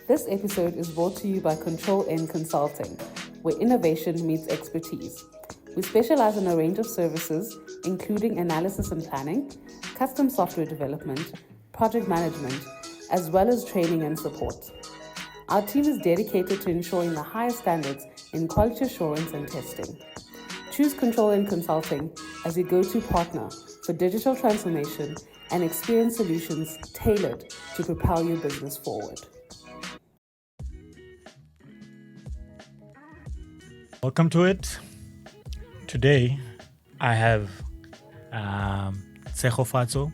This episode is brought to you by Control N Consulting, where innovation meets expertise. We specialize in a range of services, including analysis and planning, custom software development, project management, as well as training and support. Our team is dedicated to ensuring the highest standards in quality assurance and testing. Choose Control N Consulting as your go-to partner for digital transformation and experience solutions tailored to propel your business forward. Welcome to it. Today, I have Tshegofatso.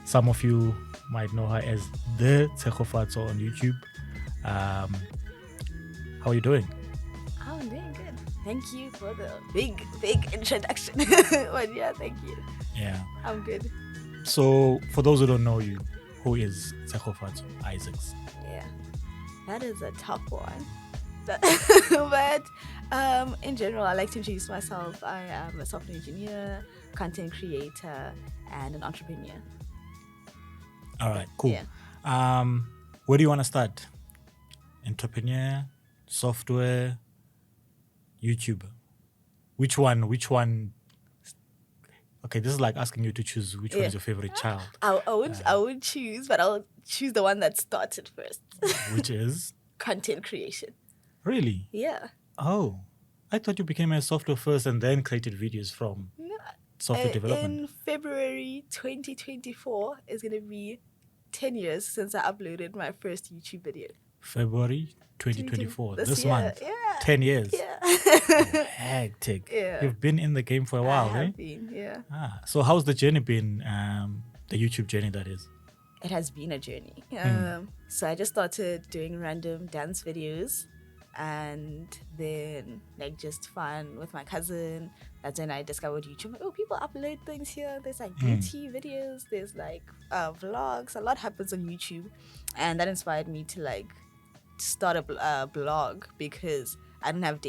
Some of you might know her as the Tshegofatso on YouTube. How are you doing? I'm doing good. Thank you for the big introduction. But yeah, thank you. Yeah. I'm good. So, for those who don't know you, who is Tshegofatso Isaacs? Yeah, that is a tough one. But in general, I like to introduce myself. I am a software engineer, content creator, and an entrepreneur. All right, cool. Yeah. Where do you want to start? Entrepreneur, software, YouTuber. Which one? Okay, this is like asking you to choose which one is your favorite child. I would choose, but I'll choose the one that started first. Which is? Content creation. Really? Yeah. Oh, I thought you became a software first and then created videos from software development. In February 2024 is going to be 10 years since I uploaded my first YouTube video. February 2024, this year, month. Yeah. 10 years. Yeah. Oh, hectic. Yeah. You've been in the game for a while, I eh? have been, yeah. So how's the journey been, the YouTube journey that is? It has been a journey. So I just started doing random dance videos and then like just fun with my cousin. That's when I discovered YouTube. Like, oh, people upload things here. There's like beauty videos. There's like vlogs. A lot happens on YouTube. And that inspired me to like start a blog because I didn't have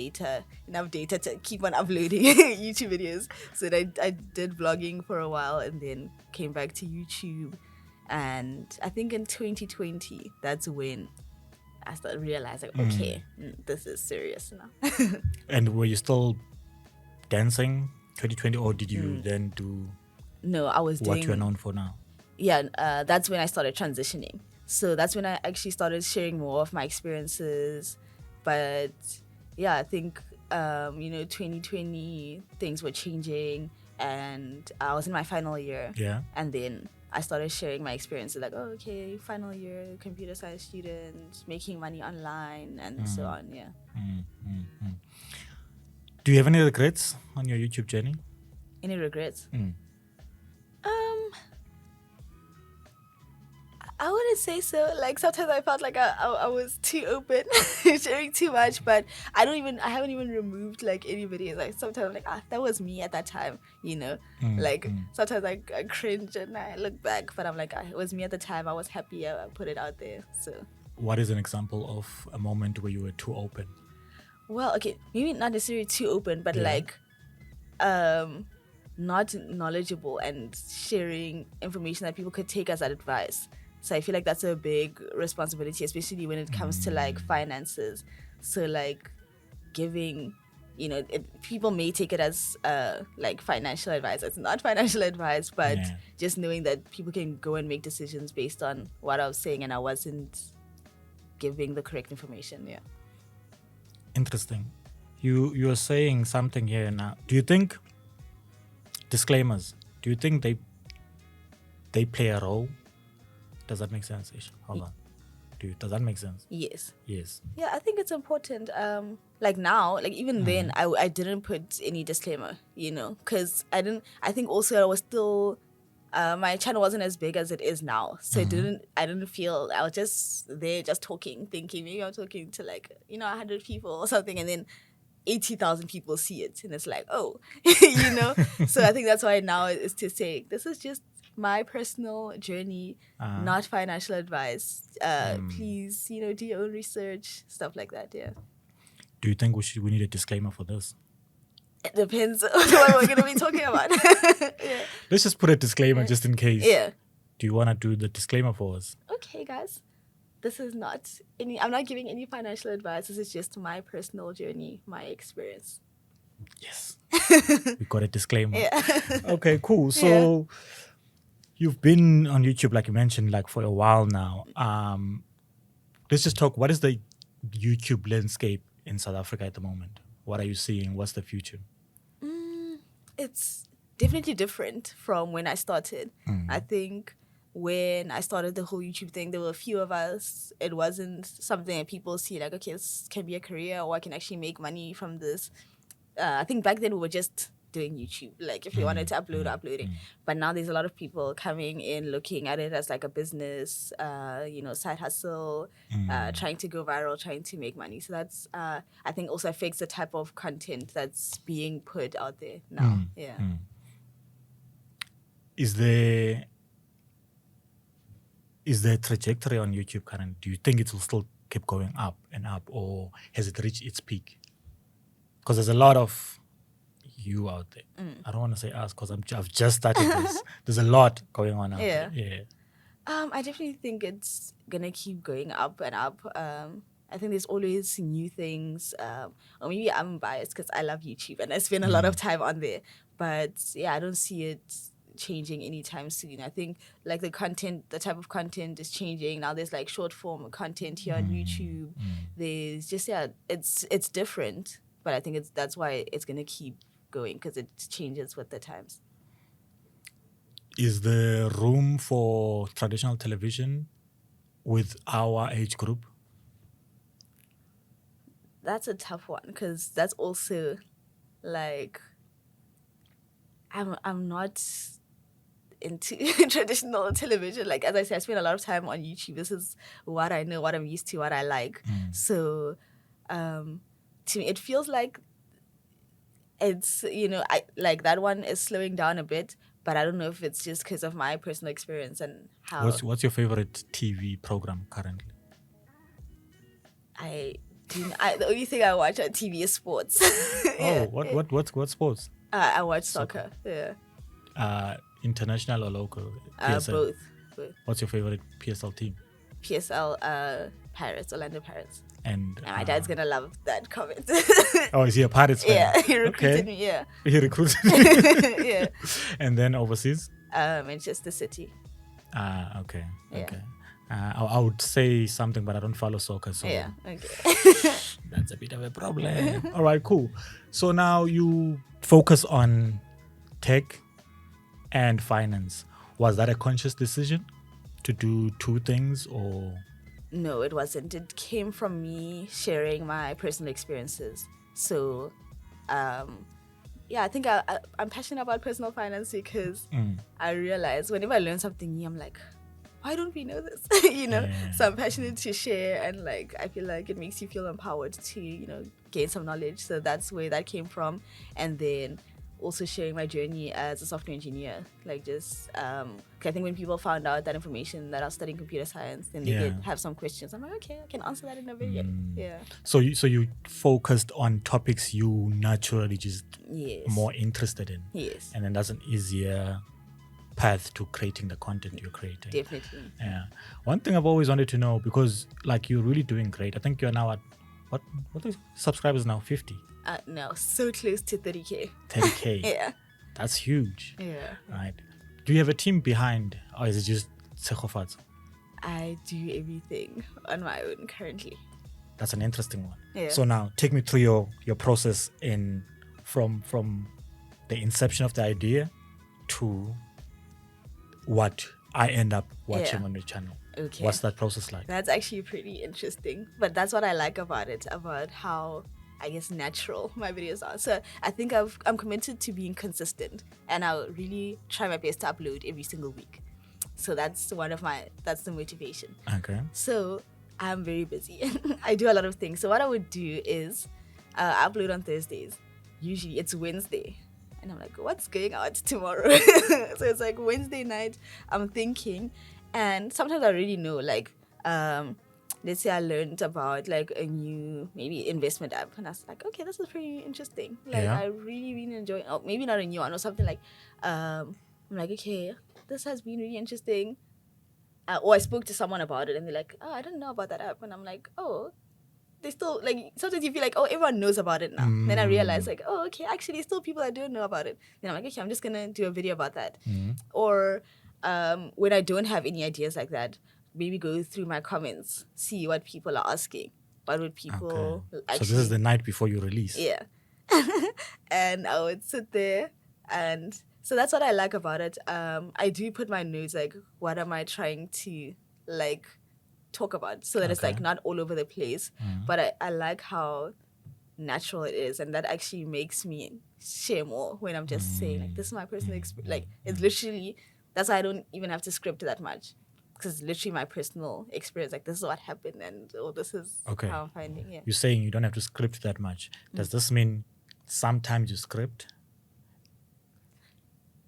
enough data to keep on uploading YouTube videos. So I did blogging for a while and then came back to YouTube. And I think in 2020, that's when I started realizing, okay, this is serious now. And were you still dancing 2020 or did you then do No, I was what doing... you're known for now? Yeah, that's when I started transitioning. So that's when I actually started sharing more of my experiences. But yeah, I think, 2020, things were changing and I was in my final year. Yeah. And then I started sharing my experiences like, oh, okay, final year, computer science student, making money online and so on, yeah. Do you have any regrets on your YouTube journey? Any regrets? I wouldn't say so. Like sometimes I felt like I was too open, sharing too much, but I haven't even removed like any videos. Like sometimes I'm like, that was me at that time, sometimes I cringe and I look back, but I'm like, it was me at the time. I was happy. I put it out there. So what is an example of a moment where you were too open? Well, okay, maybe not necessarily too open, but not knowledgeable and sharing information that people could take as advice. So I feel like that's a big responsibility, especially when it comes to like finances. So like giving, people may take it as like financial advice. It's not financial advice, but just knowing that people can go and make decisions based on what I was saying and I wasn't giving the correct information. Yeah. Interesting. You're saying something here now. Do you think disclaimers? Do you think they play a role? Does that make sense, Ish? Hold on. Does that make sense? Yes. Yes. Yeah, I think it's important. Like now, like even then, I didn't put any disclaimer, because I think also I was still, my channel wasn't as big as it is now. So I didn't feel, I was just there just talking, thinking maybe I'm talking to like, 100 people or something. And then 80,000 people see it. And it's like, oh, So I think that's why now is to say, this is just my personal journey, not financial advice. Please, do your own research, stuff like that. Yeah. Do you think we need a disclaimer for this? It depends on what we're going to be talking about. Yeah. Let's just put a disclaimer just in case. Yeah. Do you want to do the disclaimer for us? Okay, guys. this is not any. I'm not giving any financial advice. This is just my personal journey, my experience. Yes. We got a disclaimer. Yeah. Okay, cool. So you've been on YouTube, like you mentioned, like for a while now. Let's just talk. What is the YouTube landscape in South Africa at the moment? What are you seeing? What's the future? It's definitely different from when I started. I think when I started the whole YouTube thing, there were a few of us. It wasn't something that people see like, okay, this can be a career or I can actually make money from this. I think back then we were just doing YouTube. Like if we wanted to upload, uploading. But now there's a lot of people coming in looking at it as like a business, side hustle, trying to go viral, trying to make money. So that's, I think also affects the type of content that's being put out there now. Yeah. Is there trajectory on YouTube current? Do you think it will still keep going up and up, or has it reached its peak? Because there's a lot of you out there. I don't want to say us because I've just started this. There's a lot going on out there. Yeah. I definitely think it's gonna keep going up and up. I think there's always new things. Or maybe I'm biased because I love YouTube and I spend a lot of time on there. But yeah, I don't see it changing anytime soon. I think like the type of content is changing. Now there's like short form content here on YouTube. There's just, it's different. But I think that's why it's gonna keep going because it changes with the times. Is there room for traditional television with our age group? That's a tough one because that's also like I'm not into traditional television. Like as I said, I spend a lot of time on YouTube. This is what I know, what I'm used to, what I like. So to me it feels like it's, I like that one is slowing down a bit, but I don't know if it's just because of my personal experience and how What's your favorite TV program currently? the only thing I watch on TV is sports. What sports? I watch soccer. Yeah. International or local? Both. What's your favorite PSL team? PSL Pirates, Orlando Pirates. And my dad's gonna love that comment. Oh, is he a Pirates fan? Yeah, he recruited me. Yeah. He recruited. Yeah. And then overseas? Manchester City. Okay. Yeah. Okay. I would say something, but I don't follow soccer, so Yeah. Okay. that's a bit of a problem. All right, cool. So now you focus on tech and finance. Was that a conscious decision to do two things, or? No, it wasn't. It came from me sharing my personal experiences. So, I think I'm passionate about personal finance because I realize whenever I learn something new, I'm like, why don't we know this? Yeah. So I'm passionate to share, and like I feel like it makes you feel empowered to gain some knowledge. So that's where that came from. And then also sharing my journey as a software engineer, like just I think when people found out that information that I was studying computer science, then they did have some questions. I'm like, okay, I can answer that in a video. Yeah. So you focused on topics you naturally just more interested in. Yes. And then that's an easier path to creating the content you're creating. Definitely. Yeah. One thing I've always wanted to know, because like you're really doing great. I think you're now at what is subscribers now? 50? No, so close to 30K. 30K. Yeah. That's huge. Yeah. Right. Do you have a team behind, or is it just Tshegofatso? I do everything on my own currently. That's an interesting one. Yeah. So now take me through your process from the inception of the idea to what I end up watching on your channel. Okay. What's that process like? That's actually pretty interesting. But that's what I like about it, about how, I guess, natural my videos are. So I think I'm committed to being consistent, and I'll really try my best to upload every single week. So that's the motivation. Okay. So I'm very busy. I do a lot of things. So what I would do is upload on Thursdays. Usually it's Wednesday. And I'm like, what's going on tomorrow? So it's like Wednesday night, I'm thinking. And sometimes I already know, like, let's say I learned about like a new maybe investment app, and I was like, okay, this is pretty interesting. Like I really, really enjoy it. Or maybe not a new one or something like I'm like, okay, this has been really interesting. or I spoke to someone about it, and they're like, "Oh, I didn't know about that app," and I'm like, "Oh." They still like sometimes you feel like, oh, everyone knows about it now. Then I realize like, oh, okay, actually still people that don't know about it. Then I'm like, okay, I'm just gonna do a video about that. Or when I don't have any ideas like that, maybe go through my comments, see what people are asking. What would people actually? So this is the night before you release. Yeah. And I would sit there, and so that's what I like about it. I do put my notes like, what am I trying to like talk about, so that it's like not all over the place. But I like how natural it is, and that actually makes me share more when I'm just saying like, this is my personal experience. Like it's literally, that's why I don't even have to script that much, because it's literally my personal experience. Like this is what happened, and this is how I'm finding. Yeah. You're saying you don't have to script that much. Does this mean sometimes you script,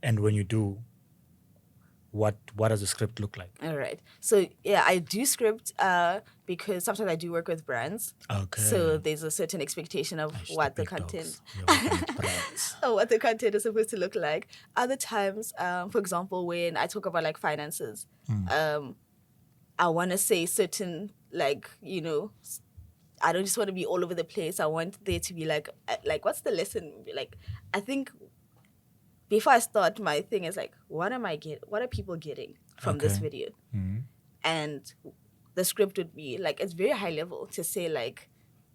and when you do, what does the script look like? All right. So yeah, I do script because sometimes I do work with brands. Okay. So there's a certain expectation of what the content Brands. what the content is supposed to look like. Other times, for example, when I talk about like finances, I want to say certain like, you know, I don't just want to be all over the place. I want there to be like what's the lesson? Like I think before I start, my thing is like, what are people getting from this video? And the script would be like, it's very high level to say like,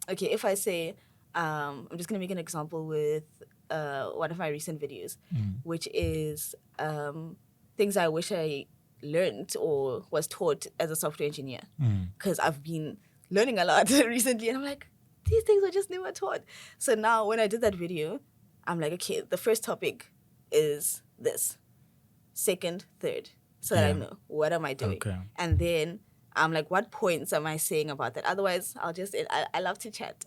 okay, if I say, I'm just gonna make an example with one of my recent videos, which is things I wish I learned or was taught as a software engineer, because I've been learning a lot recently, and I'm like, these things were just never taught. So now when I did that video, I'm like, okay, the first topic is this, second, third, so that I know what am I doing. And then I'm like, what points am I saying about that? Otherwise, I'll just I love to chat,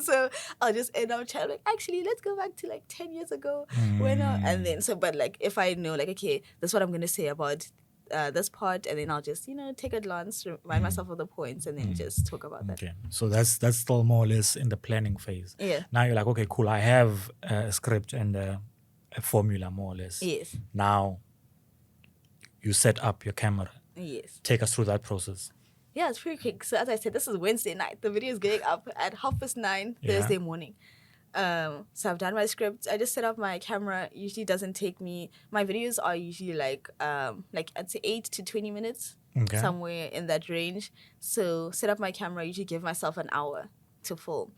so I'll just end up chatting like, actually, let's go back to like 10 years ago when and then but like if I know like, okay, that's what I'm gonna say about this part, and then I'll just, you know, take a glance, remind myself of the points, and then just talk about that. Okay, so that's still more or less in the planning phase. Yeah. Now you're like, okay, cool, I have a script and a formula more or less. Yes. Now you set up your camera. Yes. Take us through that process. Yeah, it's pretty quick. So as I said, this is Wednesday night. The video is going up at 9:30 Thursday morning. So I've done my script. I just set up my camera. Usually doesn't take me. My videos are usually like I'd say 8 to 20 minutes, somewhere in that range. So set up my camera. Usually give myself an hour to film.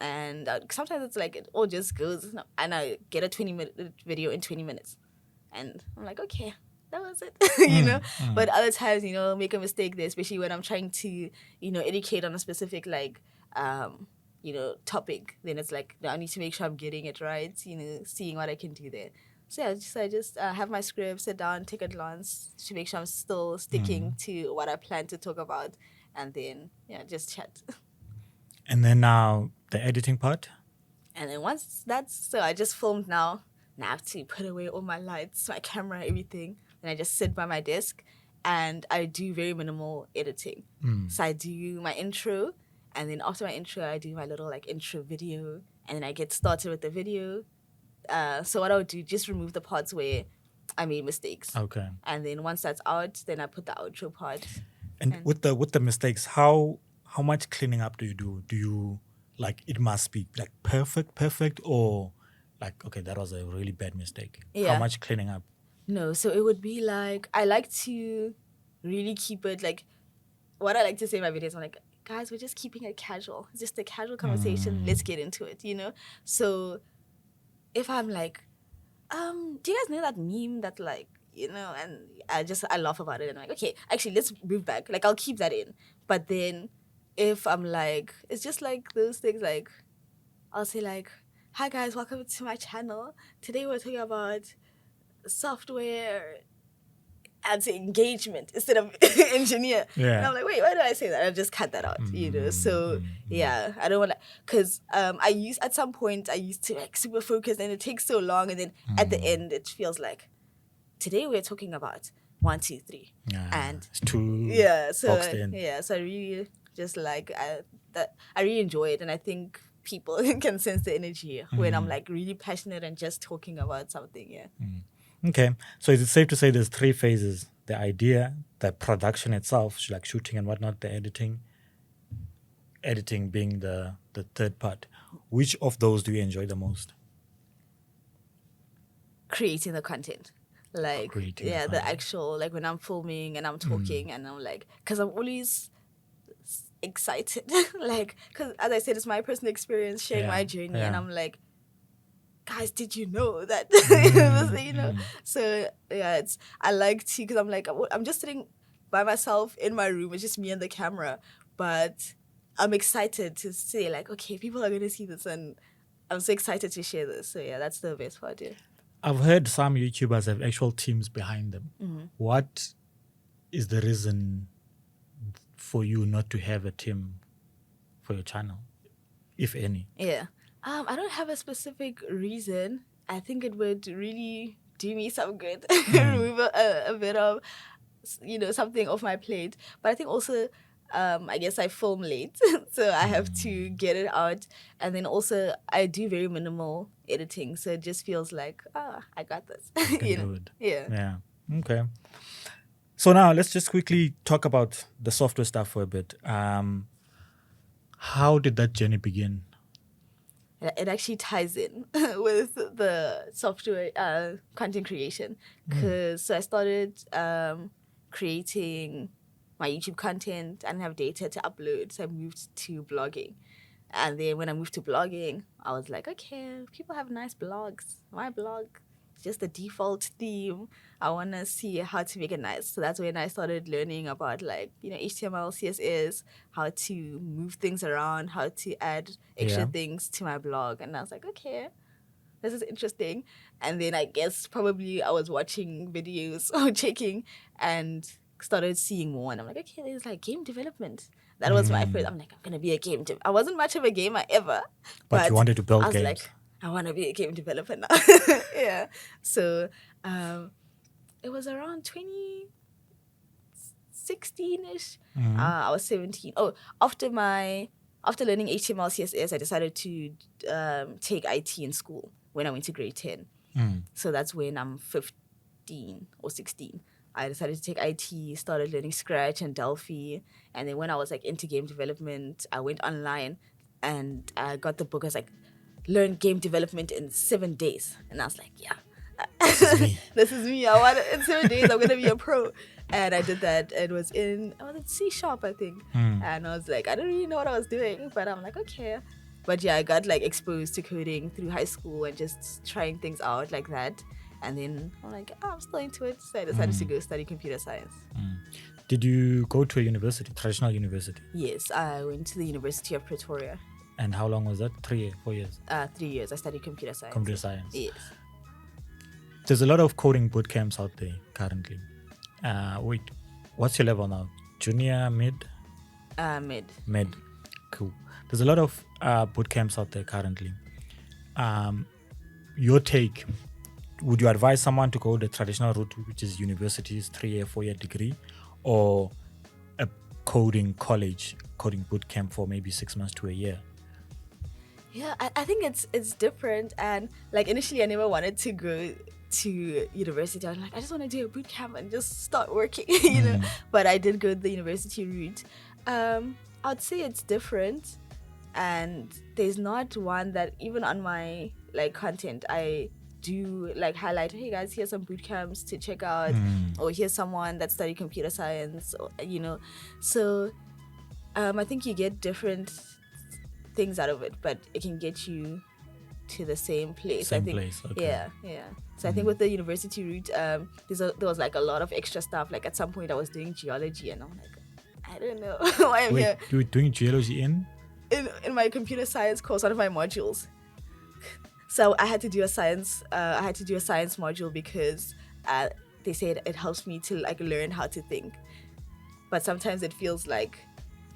And sometimes it's like it all just goes, and I get a 20-minute video in 20 minutes. And I'm like, okay, that was it, you know? But other times, you know, make a mistake there, especially when I'm trying to, you know, educate on a specific, like, you know, topic. Then it's like, I need to make sure I'm getting it right, you know, seeing what I can do there. So yeah, I just have my script, sit down, take a glance to make sure I'm still sticking to what I plan to talk about. And then, yeah, just chat. And then now the editing part? And then once that's, so I just filmed now. And I have to put away all my lights, my camera, everything. And I just sit by my desk and I do very minimal editing. So I do my intro, and then after my intro, I do my little like intro video, and then I get started with the video. So what I would do, just remove the parts where I made mistakes. Okay. And then once that's out, then I put the outro part. And with the mistakes, how much cleaning up do you do? Do you, like, it must be like perfect, or like, okay, that was a really bad mistake? Yeah. How much cleaning up? No, so it would be like, I like to really keep it like, what I like to say in my videos, I'm like, guys, we're just keeping it casual. It's just a casual conversation. Let's get into it, you know? So if I'm like, do you guys know that meme that like, you know, and I laugh about it, and I'm like, okay, actually, let's move back. Like, I'll keep that in. But then if I'm like, it's just like those things, like, I'll say like, hi guys, welcome to my channel. Today we're talking about software and say engagement instead of engineer. Yeah. And I'm like, wait, why did I say that? I'll just cut that out, you know? So yeah, I don't want to, because at some point I used to like super focus, and it takes so long, and then at the end it feels like, today we're talking about 1, 2, 3. Yeah, and it's too boxed in. Yeah, so I really just like that. I really enjoy it, and I think people can sense the energy when I'm like really passionate and just talking about something. Yeah. Okay. So is it safe to say there's three phases: the idea, the production itself, like shooting and whatnot, the editing being the third part. Which of those do you enjoy the most? Creating the content. Like, Creating the yeah, the content. actual, like when I'm filming and I'm talking and I'm like, because I'm always excited. Like, because as I said, it's my personal experience sharing my journey. And I'm like, guys, did you know that? You know? So, yeah, I like to, because I'm like, I'm just sitting by myself in my room. It's just me and the camera. But I'm excited to say, like, okay, people are going to see this. And I'm so excited to share this. So, yeah, that's the best part, yeah. I've heard some YouTubers have actual teams behind them. What is the reason for you not to have a team for your channel, if any? Yeah. I don't have a specific reason. I think it would really do me some good, remove a bit of, something off my plate. But I think also, I guess I film late, so I have to get it out. And then also, I do very minimal editing, so it just feels like, I got this. Can do it. Yeah. Yeah. Okay. So now let's just quickly talk about the software stuff for a bit. How did that journey begin? It actually ties in with the software content creation, because so I started creating my YouTube content. I didn't have data to upload, so I moved to blogging. And then when I moved to blogging, I was like, okay, people have nice blogs. My blog is just the default theme. I want to see how to make it nice. So that's when I started learning about, like, HTML, CSS, how to move things around, how to add extra things to my blog. And I was like, okay, this is interesting. And then I guess probably I was watching videos or checking and started seeing more. And I'm like, okay, there's like game development. That was my first. I'm like, I'm gonna be a game dev. I wasn't much of a gamer ever, But you wanted to build I was games. like, I want to be a game developer now. Yeah. So it was around 2016-ish. I was 17. Oh, after learning HTML, CSS, I decided to take IT in school when I went to grade 10. So that's when I'm 15 or 16. I decided to take IT, started learning Scratch and Delphi. And then when I was like into game development, I went online and I got the book. I was like, learn game development in 7 days. And I was like, yeah, this is me. I want it in 7 days. I'm going to be a pro. And I did that. It was in C#, I think. And I was like, I didn't really know what I was doing, but I'm like, okay. But yeah, I got like exposed to coding through high school and just trying things out like that. And then I'm like, I'm still into it. So I decided to go study computer science. Did you go to a university, traditional university? Yes, I went to the University of Pretoria. And how long was that? 3 4 years? 3 years. I studied computer science. Computer science. Yes. There's a lot of coding boot camps out there currently. Wait, what's your level now? Junior, mid? Mid. Mid. Cool. There's a lot of boot camps out there currently. Your take, would you advise someone to go the traditional route, which is university's 3-year, 4-year degree, or a coding college, coding boot camp for maybe 6 months to a year? Yeah, I think it's different. And like initially I never wanted to go to university. I was like, I just want to do a boot camp and just start working, know. But I did go the university route. I'd say it's different, and there's not one that even on my like content I do like highlight, hey guys, here's some boot camps to check out, or here's someone that studied computer science, or, so I think you get different things out of it, but it can get you to the same place. I think, place, okay. Yeah. So I think with the university route, there was like a lot of extra stuff. Like at some point I was doing geology, and I'm like, I don't know why I'm here. You were doing geology in my computer science course, one of my modules. So I had to do a science. I had to do a science module because they said it helps me to like learn how to think. But sometimes it feels like,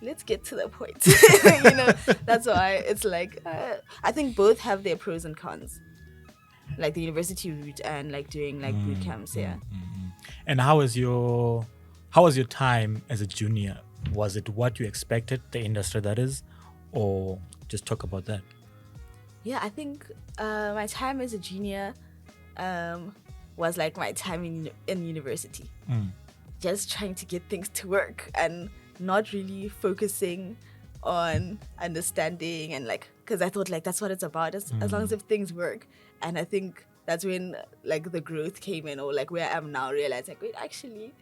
let's get to the point. That's why it's like I think both have their pros and cons, like the university route and like doing like boot camps. Yeah. And how was your time as a junior? Was it what you expected, the industry that is, or just talk about that? Yeah, I think my time as a junior, was like my time in university. Just trying to get things to work and not really focusing on understanding and like, because I thought like that's what it's about, as long as if things work. And I think that's when like the growth came in, or like where I am now, realizing like, wait, actually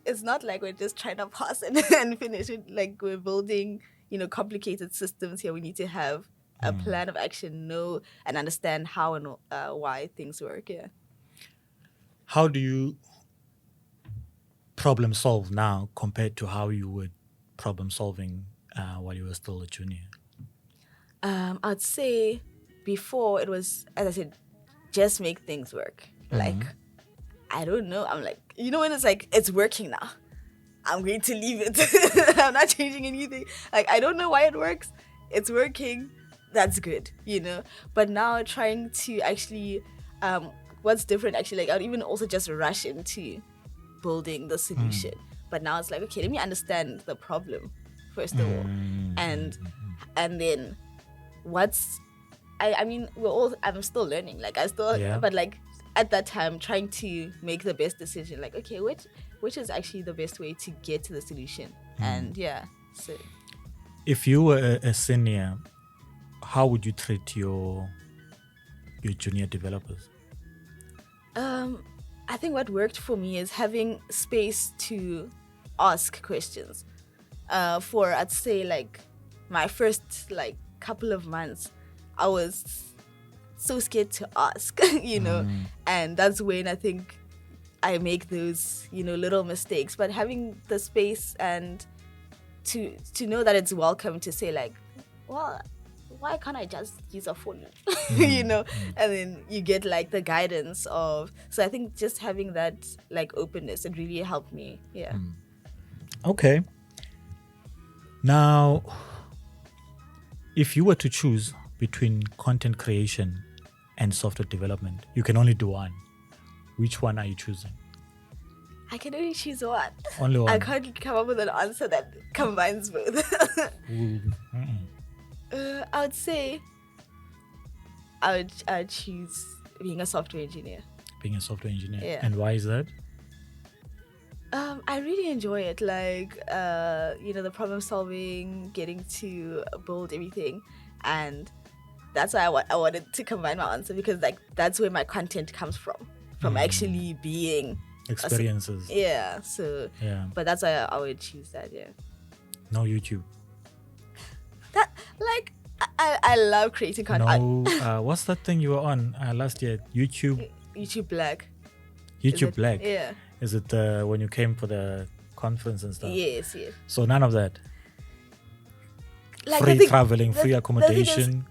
it's not like we're just trying to pass and finish it. Like we're building, complicated systems here. We need to have a plan of action, know and understand how and why things work. Yeah. How do you problem solve now compared to how you would problem solving while you were still a junior? I'd say before it was, as I said, just make things work. Like, I don't know. I'm like, when it's like, it's working now, I'm going to leave it. I'm not changing anything. Like, I don't know why it works. It's working. That's good, But now trying to actually, what's different actually, like I'd even also just rush into building the solution. But now it's like, okay, let me understand the problem first of all. And then I'm still learning. Like but like at that time trying to make the best decision, like, okay, which is actually the best way to get to the solution. And so if you were a senior, how would you treat your junior developers? I think what worked for me is having space to ask questions. For I'd say like my first like couple of months, I was so scared to ask, and that's when I think I make those, little mistakes. But having the space and to know that it's welcome to say like, well, why can't I just use a phone? And then you get like the guidance of, so I think just having that like openness, it really helped me. Yeah. Okay. Now, if you were to choose between content creation and software development, you can only do one. Which one are you choosing? I can only choose one. Only one. I can't come up with an answer that combines both. I would say I would choose being a software engineer. Being a software engineer. Yeah. And why is that? I really enjoy it. Like, the problem solving, getting to build everything. And that's why I wanted to combine my answer, because like that's where my content comes from actually being experiences. So Yeah. But that's why I would choose that. Yeah. No YouTube. That like I love creating content. No. What's that thing you were on last year? YouTube Black. Black. Yeah. Is it when you came for the conference and stuff? Yes. So none of that. Like, free traveling, free accommodation.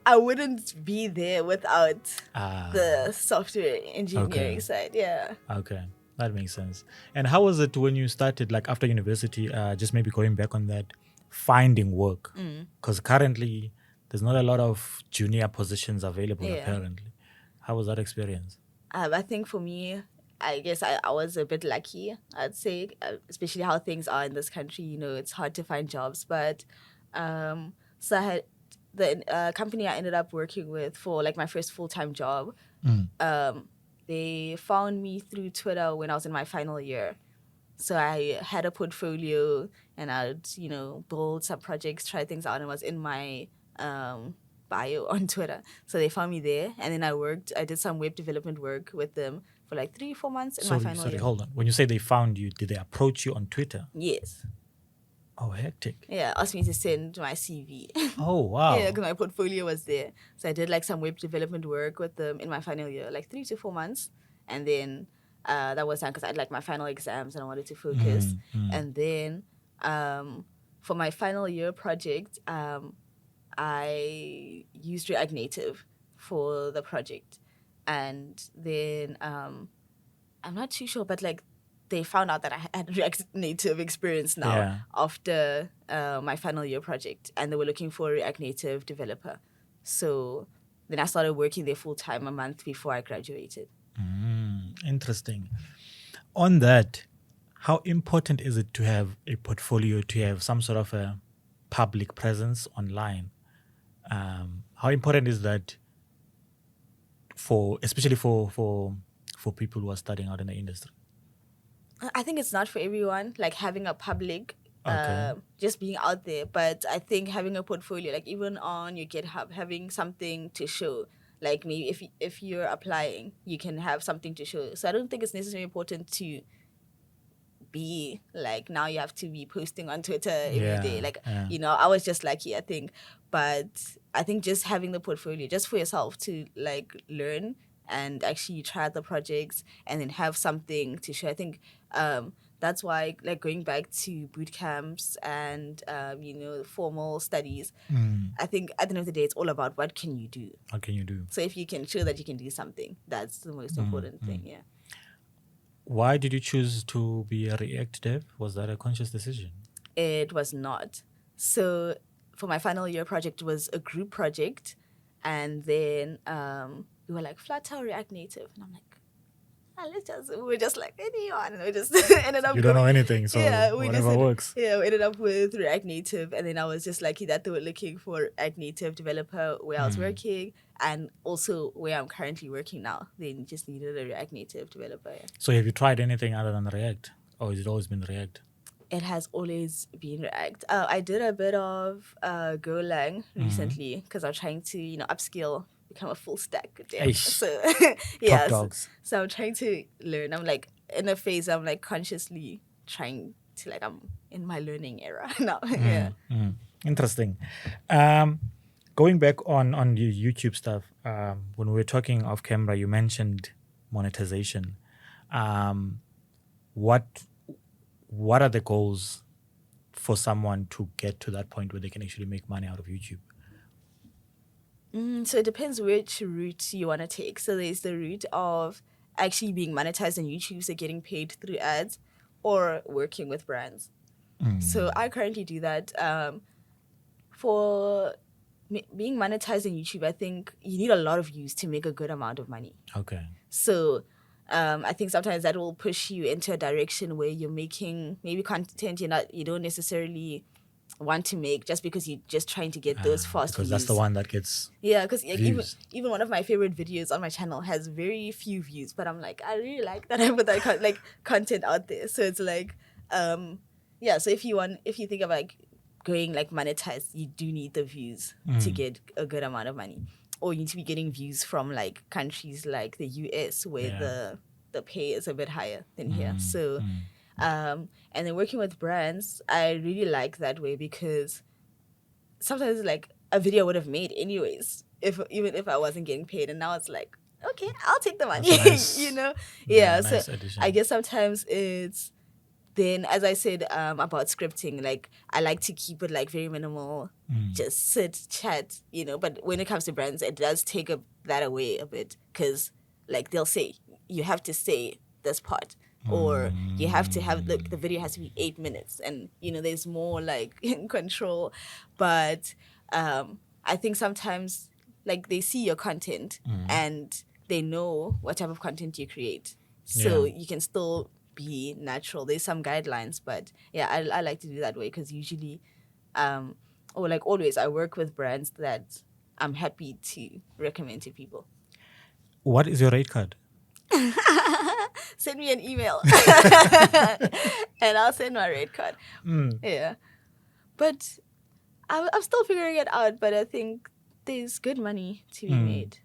I wouldn't be there without the software engineering side. Yeah. Okay, that makes sense. And how was it when you started, like after university? Just maybe going back on that, finding work, because currently there's not a lot of junior positions available. Apparently, how was that experience? I think for me, I guess I was a bit lucky, I'd say, especially how things are in this country. It's hard to find jobs. But so I had the company I ended up working with for like my first full-time job. They found me through Twitter when I was in my final year. So I had a portfolio and I'd, build some projects, try things out, and it was in my bio on Twitter. So they found me there, and then I did some web development work with them for like 3-4 months in my final year. Hold on. When you say they found you, did they approach you on Twitter? Yes. Oh, hectic. Yeah, asked me to send my CV. Oh, wow. Yeah, because my portfolio was there. So I did like some web development work with them in my final year, like 3 to 4 months. And then that was done because I had like my final exams and I wanted to focus. And then for my final year project, I used React Native for the project. And then I'm not too sure, but like they found out that I had React Native experience now after my final year project, and they were looking for a React Native developer. So then I started working there full time a month before I graduated. Interesting. On that, how important is it to have a portfolio, to have some sort of a public presence online? How important is that especially for people who are starting out in the industry? I think it's not for everyone, like having a public, Okay. just being out there. But I think having a portfolio, like even on your GitHub, having something to show, like maybe if you're applying, you can have something to show. So I don't think it's necessarily important to be like now you have to be posting on Twitter every day. Yeah, Like, yeah. I was just lucky, I think. But I think just having the portfolio just for yourself to like learn and actually try out the projects and then have something to show. I think that's why like going back to boot camps and formal studies, I think at the end of the day it's all about what can you do. What can you do? So if you can show that you can do something, that's the most important thing. Yeah. Why did you choose to be a React dev? Was that a conscious decision? It was not. So for my final year project, it was a group project, and then we were like Flutter, React Native, and I'm like, we were just like anyone, and we just ended up. You don't know anything, so whatever works. Yeah, we ended up with React Native, and then I was just lucky that they were looking for React Native developer where I was working, and also where I'm currently working now. They just needed a React Native developer. Yeah. So have you tried anything other than React, or has it always been React? It has always been React. I did a bit of Golang recently because I'm trying to, upskill, become a full stack dev. Eish. So yeah, Top dogs. so I'm trying to learn. I'm like in a phase. I'm like consciously trying to I'm in my learning era now. Yeah. Interesting. Going back on your YouTube stuff, when we were talking off camera, you mentioned monetization. What are the goals for someone to get to that point where they can actually make money out of YouTube? So it depends which route you want to take. So there's the route of actually being monetized on YouTube, so getting paid through ads, or working with brands. So I currently do that. For being monetized on YouTube, I think you need a lot of views to make a good amount of money. Okay. So I think sometimes that will push you into a direction where you're making maybe content you don't necessarily want to make just because you're just trying to get those fast because views. that's the one that gets because even one of my favorite videos on my channel has very few views, but I'm like, I really like that I put that content out there. So it's like so if you think of like going like monetized, you do need the views to get a good amount of money, or you need to be getting views from like countries like the US where the pay is a bit higher than here. So and then working with brands, I really like that way because sometimes like a video would have made anyways even if I wasn't getting paid, and now it's like, okay, I'll take the money. Nice. So addition. I guess sometimes it's then, as I said about scripting, like I like to keep it like very minimal, just sit, chat, but when it comes to brands, it does take that away a bit, because like they'll say you have to say this part, or you have to have the video has to be 8 minutes, and there's more like in control. But I think sometimes like they see your content and they know what type of content you create, so you can still be natural. There's some guidelines, but I like to do that way, because usually or like always I work with brands that I'm happy to recommend to people. What is your rate card? Send me an email and I'll send my rate card. Yeah, but I'm still figuring it out, but I think there's good money to be made.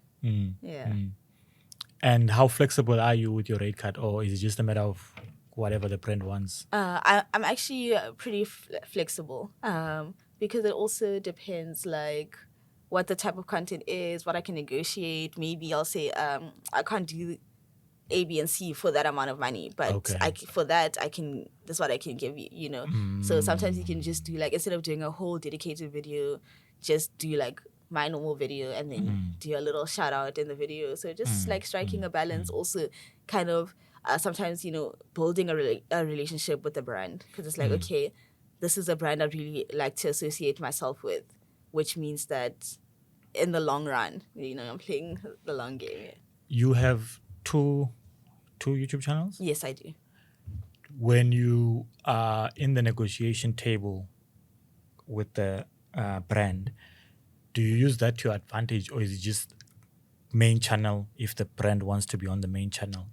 And how flexible are you with your rate card, or is it just a matter of whatever the brand wants? I'm actually pretty flexible, because it also depends like what the type of content is, what I can negotiate. Maybe I'll say I can't do A, B, and C for that amount of money, but for that I can. That's what I can give you. So sometimes you can just do like, instead of doing a whole dedicated video, just do like my normal video and then do a little shout out in the video. So just like striking a balance, also kind of sometimes building a relationship with the brand, because it's like, okay, this is a brand I'd really like to associate myself with, which means that in the long run, I'm playing the long game. You have two YouTube channels? Yes, I do. When you are in the negotiation table with the brand, do you use that to your advantage, or is it just main channel if the brand wants to be on the main channel,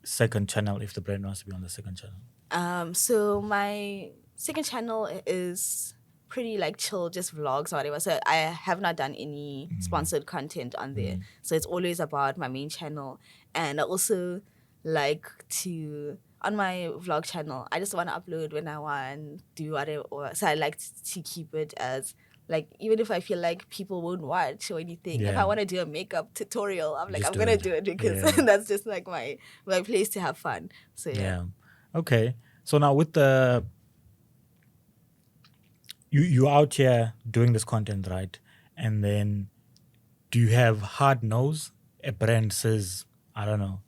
second channel if the brand wants to be on the second channel? So my second channel is pretty like chill, just vlogs or whatever. So I have not done any sponsored content on there. So it's always about my main channel. And I also like to, on my vlog channel, I just want to upload when I want, do whatever. So I like to keep it as like, even if I feel like people won't watch or anything, if I Yeah. want to do a makeup tutorial, I'm like, Just I'm do going to it. do it because Yeah. that's just like my place to have fun. So Yeah. Okay. So now with the you out here doing this content, right? And then do you have hard nose? A brand says, I don't know,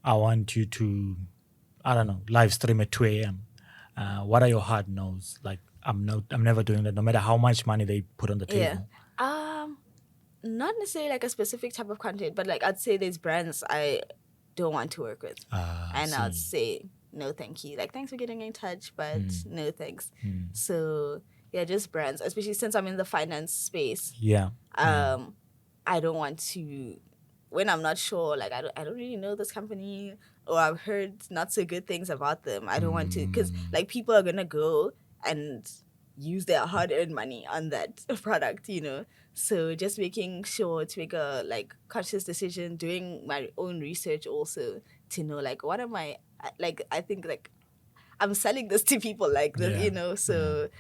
I want you to, I don't know, live stream at 2 a.m. What are your hard nose? Like I'm never doing that, no matter how much money they put on the table. Not necessarily like a specific type of content, but like I'd say there's brands I don't want to work with. And I'd say no thank you. Like thanks for getting in touch, but no thanks. So yeah, just brands, especially since I'm in the finance space. Yeah. I don't want to, when I'm not sure, like I don't really know this company or I've heard not so good things about them. I don't want to, because like people are gonna go and use their hard-earned money on that product, you know. So just making sure to make a like conscious decision, doing my own research also to know like what am I like. I think like I'm selling this to people like this, Yeah. you know. So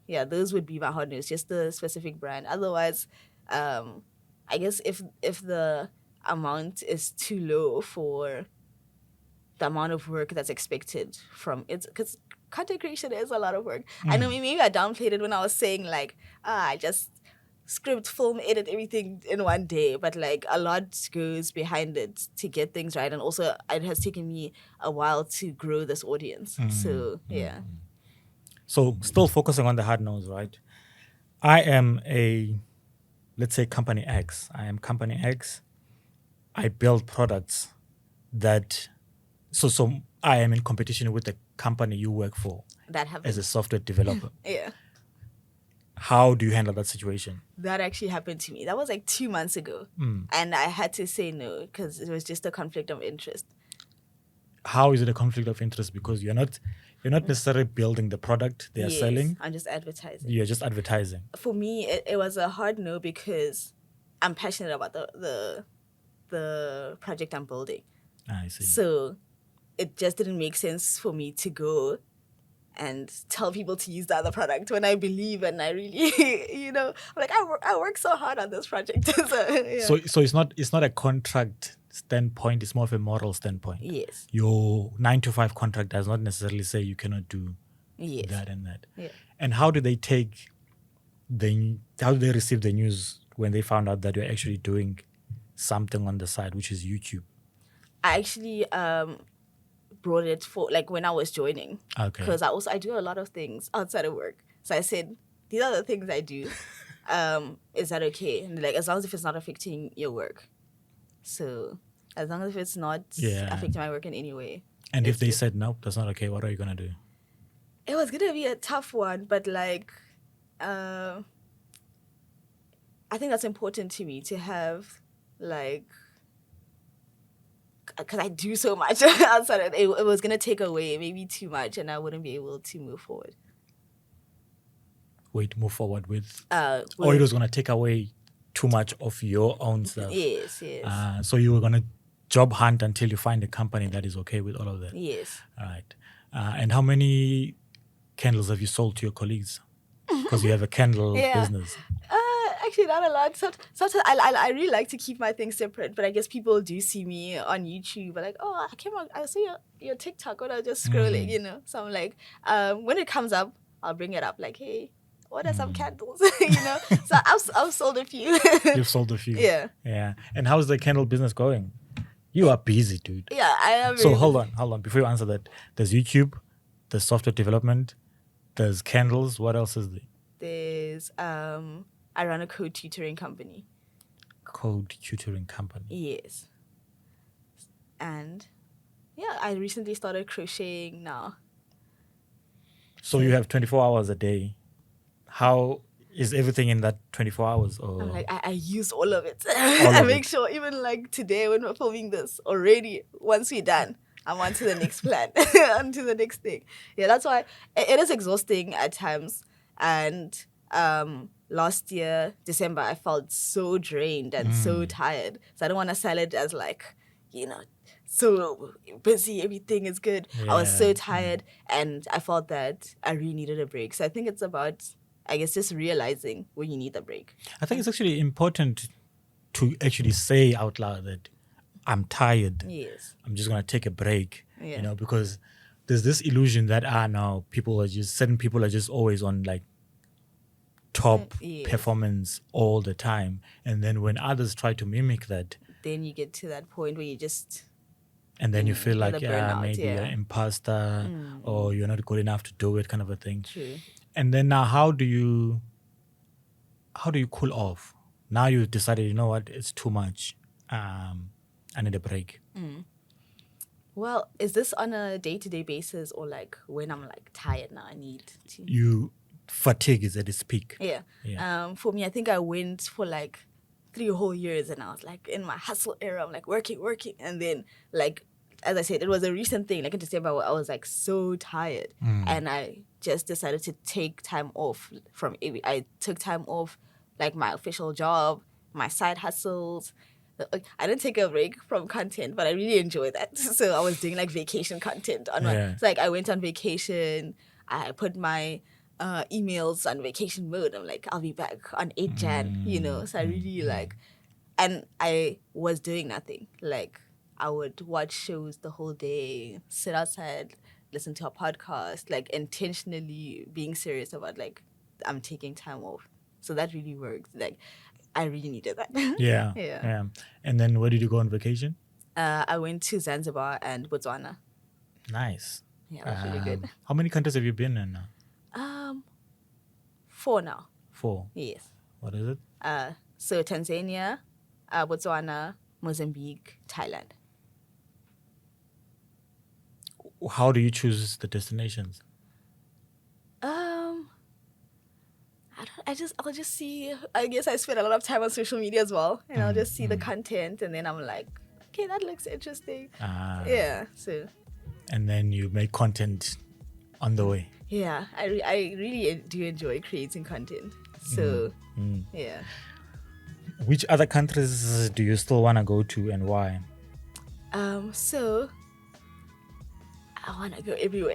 yeah, those would be my hard news, just the specific brand. Otherwise, I guess if the amount is too low for the amount of work that's expected from it, because content creation is a lot of work. I know maybe I downplayed it when I was saying like I just script, film, edit everything in one day, but like a lot goes behind it to get things right, and also it has taken me a while to grow this audience. So yeah. So still focusing on the hard nose, right? I am let's say company X. I am company X. I build products that, so I am in competition with the company you work for That happened. as a software developer. Yeah. How do you handle that situation? That actually happened to me. That was like 2 months ago. And I had to say no because it was just a conflict of interest. How is it a conflict of interest? Because you're not necessarily building the product they are selling. I'm just advertising. You're just advertising. For me, it was a hard no because I'm passionate about the project I'm building. I see. So it just didn't make sense for me to go and tell people to use the other product when I believe and I really, you know, I'm like I work so hard on this project. So, yeah. So it's not a contract standpoint, it's more of a moral standpoint. Yes. Your 9-to-5 contract does not necessarily say you cannot do that and that. Yeah. And how do they receive the news when they found out that you're actually doing something on the side, which is YouTube? I actually brought it for like when I was joining. Okay. Because I do a lot of things outside of work. So I said, these are the things I do. Is that okay? And like as long as if it's not affecting your work. So as long as if it's not affecting my work in any way. And if they said no, that's not okay, what are you gonna do? It was gonna be a tough one, but like I think that's important to me to have like, because I do so much outside of it. It was going to take away maybe too much and I wouldn't be able to move forward. Wait, move forward with? Or it was going to take away too much of your own stuff? Yes. So you were going to job hunt until you find a company that is okay with all of that? Yes. All right. And how many candles have you sold to your colleagues? Because you have a candle business. Actually, not a lot. Sometimes I really like to keep my things separate, but I guess people do see me on YouTube. But like, oh, I saw your TikTok when I was just scrolling, you know. So I'm like, when it comes up, I'll bring it up. Like, hey, what are some candles, you know? So I've sold a few. You've sold a few. Yeah. And how's the candle business going? You are busy, dude. Yeah, I am. So hold on. Before you answer that, there's YouTube, there's software development, there's candles. What else is there? There's I run a code tutoring company. Code tutoring company. Yes. And yeah, I recently started crocheting now. So you have 24 hours a day. How Is everything in that 24 hours? Or I'm like, I used all of it. All I of make it. sure, even like today when we're filming this, already, once we're done, I'm on to the next plan, on to the next thing. Yeah, that's why it is exhausting at times. And last year, December, I felt so drained and so tired. So I don't want to sell it as like, so busy, everything is good. I was so Yeah, tired and I felt that I really needed a break. So I think it's about, I guess, just realizing when you need a break. I think it's actually important to actually say out loud that I'm tired. Yes. I'm just gonna take a break. Yeah. Because there's this illusion that now certain people are just always on like top Yes. performance all the time, and then when others try to mimic that, Then you get to that point where you just and then you feel get like a burnout, maybe yeah. you're an imposter or you're not good enough to do it, kind of a thing. True. And then now, how do you cool off? Now you've decided, you know what, it's too much. I need a break. Well, is this on a day-to-day basis or like when I'm like tired now I need to? Fatigue is at its peak. Yeah. For me, I think I went for like 3 whole years and I was like in my hustle era. I'm like working. And then like, as I said, it was a recent thing. Like in December, where I was like so tired. And I just decided to take time off from I took time off like my official job, my side hustles. I didn't take a break from content, but I really enjoy that. So I was doing like vacation content on my. Yeah. So like I went on vacation. I put my emails on vacation mode. I'm like, I'll be back on 8 Jan. So I really like, and I was doing nothing. Like I would watch shows the whole day, sit outside, listen to a podcast, like intentionally being serious about like I'm taking time off. So that really worked. Like I really needed that. Yeah. Yeah. And then where did you go on vacation? I went to Zanzibar and Botswana. Nice. Yeah, that's really good. How many countries have you been in now? 4 now. 4. Yes. What is it? So Tanzania, Botswana, Mozambique, Thailand. How do you choose the destinations? I'll just see. I guess I spend a lot of time on social media as well, and I'll just see the content, and then I'm like, okay, that looks interesting. Yeah. So. And then you make content on the way. Yeah, I really do enjoy creating content. So yeah. Which other countries do you still want to go to and why? So I want to go everywhere,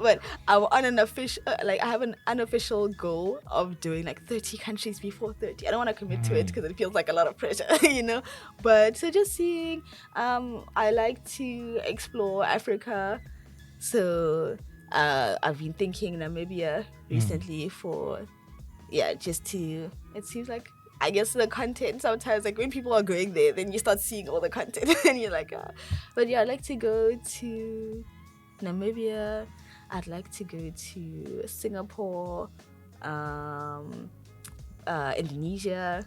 but I'm on an official, I have an unofficial goal of doing like 30 countries before 30. I don't want to commit to it because it feels like a lot of pressure, But so just seeing, I like to explore Africa. So I've been thinking Namibia recently it seems like, I guess the content sometimes, like when people are going there, then you start seeing all the content and you're like, But yeah, I'd like to go to Namibia. I'd like to go to Singapore, Indonesia.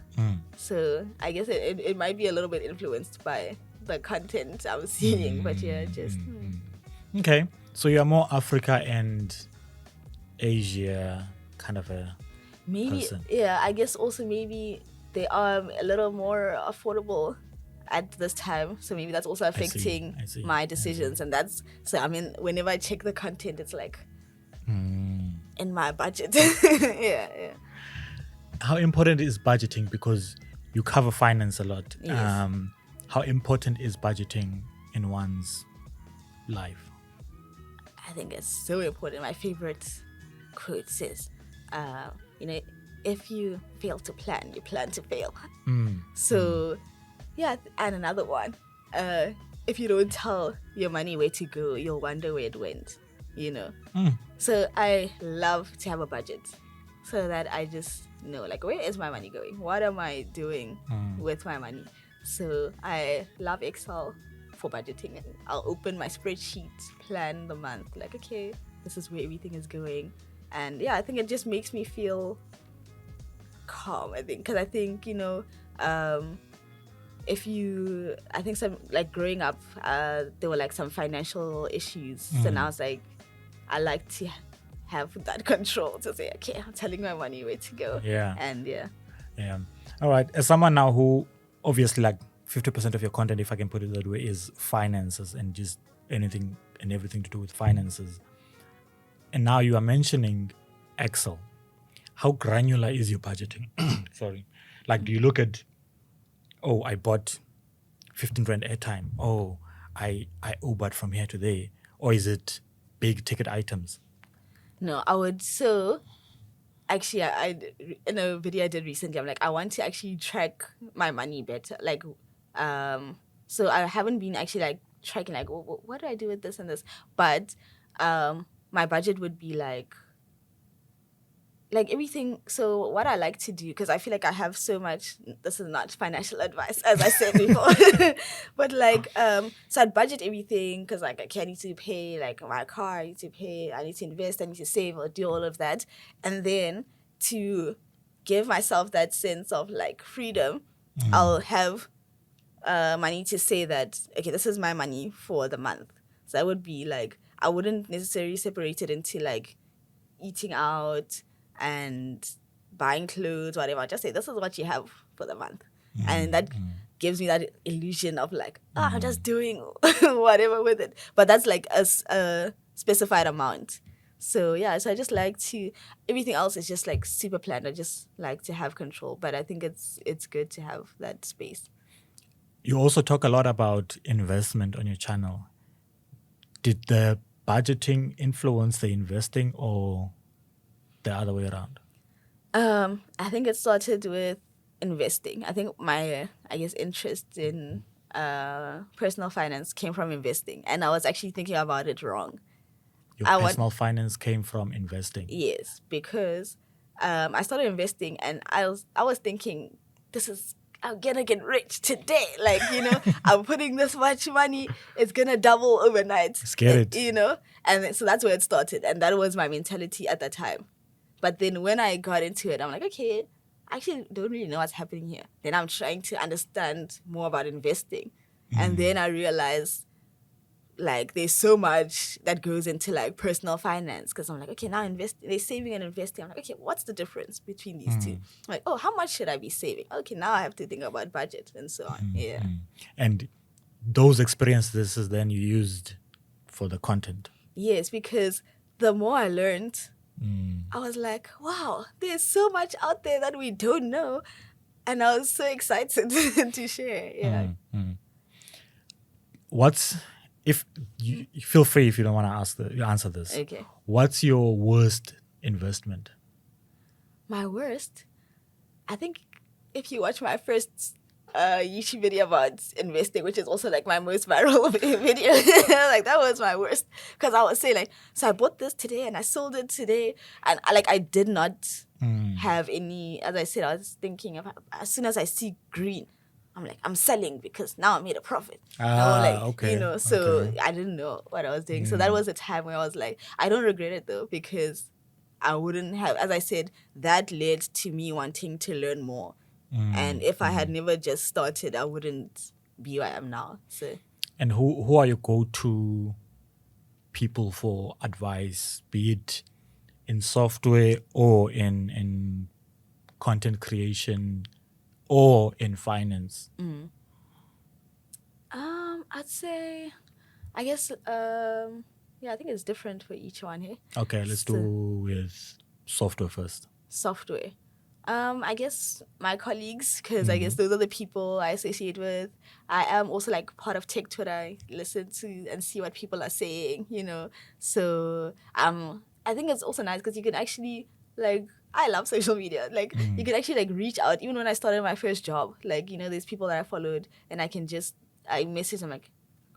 So I guess it might be a little bit influenced by the content I'm seeing, but yeah, just. Okay, so you're more Africa and Asia kind of a Maybe, person. yeah, I guess also maybe they are a little more affordable at this time. So maybe that's also affecting I see. my decisions. And that's, so I mean, whenever I check the content, it's like in my budget. Yeah. How important is budgeting? Because you cover finance a lot. Yes. How important is budgeting in one's life? I think it's so important. My favorite quote says, if you fail to plan, you plan to fail. So, yeah, and another one, if you don't tell your money where to go, you'll wonder where it went, So I love to have a budget so that I just know, like, where is my money going? What am I doing with my money? So I love Excel for budgeting, and I'll open my spreadsheet, plan the month, like, okay, this is where everything is going. And yeah, I think it just makes me feel calm, I think, because I think, I think some, like growing up, there were like some financial issues. And I was like, I like to have that control to say, okay, I'm telling my money where to go. Yeah. And Yeah. All right. As someone now who obviously like 50% of your content, if I can put it that way, is finances and just anything and everything to do with finances. And now you are mentioning Excel. How granular is your budgeting? Sorry. Like, do you look at, oh, I bought 15 rand airtime. Oh, I Ubered from here to there. Or is it big ticket items? no, I would. So actually, I in a video I did recently, I'm like, I want to actually track my money better. Like, so I haven't been actually like tracking like what do I do with this and this, but my budget would be like everything. So what I like to do, because I feel like I have so much, this is not financial advice as I said before, but like so I'd budget everything because like, okay, I need to pay like my car, I need to pay, I need to invest, I need to save or do all of that, and then to give myself that sense of like freedom, I'll have money to say that, okay, this is my money for the month. So that would be like, I wouldn't necessarily separate it into like eating out and buying clothes, whatever. Just say, this is what you have for the month. And that gives me that illusion of like, I'm just doing whatever with it. But that's like a specified amount. So yeah, so I just like to, everything else is just like super planned. I just like to have control. But I think it's good to have that space. You also talk a lot about investment on your channel. Did the budgeting influence the investing or the other way around? I think it started with investing. I think my, I guess, interest in personal finance came from investing, and I was actually thinking about it wrong. Your personal finance came from investing. Yes, because I started investing, and I was thinking, I'm gonna get rich today. Like, you know, I'm putting this much money, it's gonna double overnight. Scared. You know, and so that's where it started, and that was my mentality at that time. But then when I got into it, I'm like, okay, I actually don't really know what's happening here. Then I'm trying to understand more about investing. And then I realized, like, there's so much that goes into, like, personal finance. Because I'm like, okay, now they're saving and investing. I'm like, okay, what's the difference between these two? I'm like, oh, how much should I be saving? Okay, now I have to think about budget and so on. Yeah. And those experiences then you used for the content. Yes, because the more I learned, I was like, wow, there's so much out there that we don't know. And I was so excited to share. Yeah. What's, if you feel free if you don't want to answer this. Okay. What's your worst investment? My worst? I think if you watch my first YouTube video about investing, which is also like my most viral video, like that was my worst, because I was saying like, so I bought this today and I sold it today, and I did not have any, as I said, I was thinking of, as soon as I see green, I'm like, I'm selling because now I made a profit. Okay. You know, so I didn't know what I was doing. So that was a time where I was like, I don't regret it though, because I wouldn't have, as I said, that led to me wanting to learn more. And if I had never just started, I wouldn't be where I am now. So. And who are your go-to people for advice, be it in software or in content creation or in finance? I'd say, I guess, yeah, I think it's different for each one here. Okay, let's do with software first. Software. I guess my colleagues, because I guess those are the people I associate with. I am also like part of tech Twitter. I listen to and see what people are saying, you know. So I think it's also nice because you can actually, like, I love social media. Like, you can actually like reach out. Even when I started my first job, like, you know, there's people that I followed and I message them like,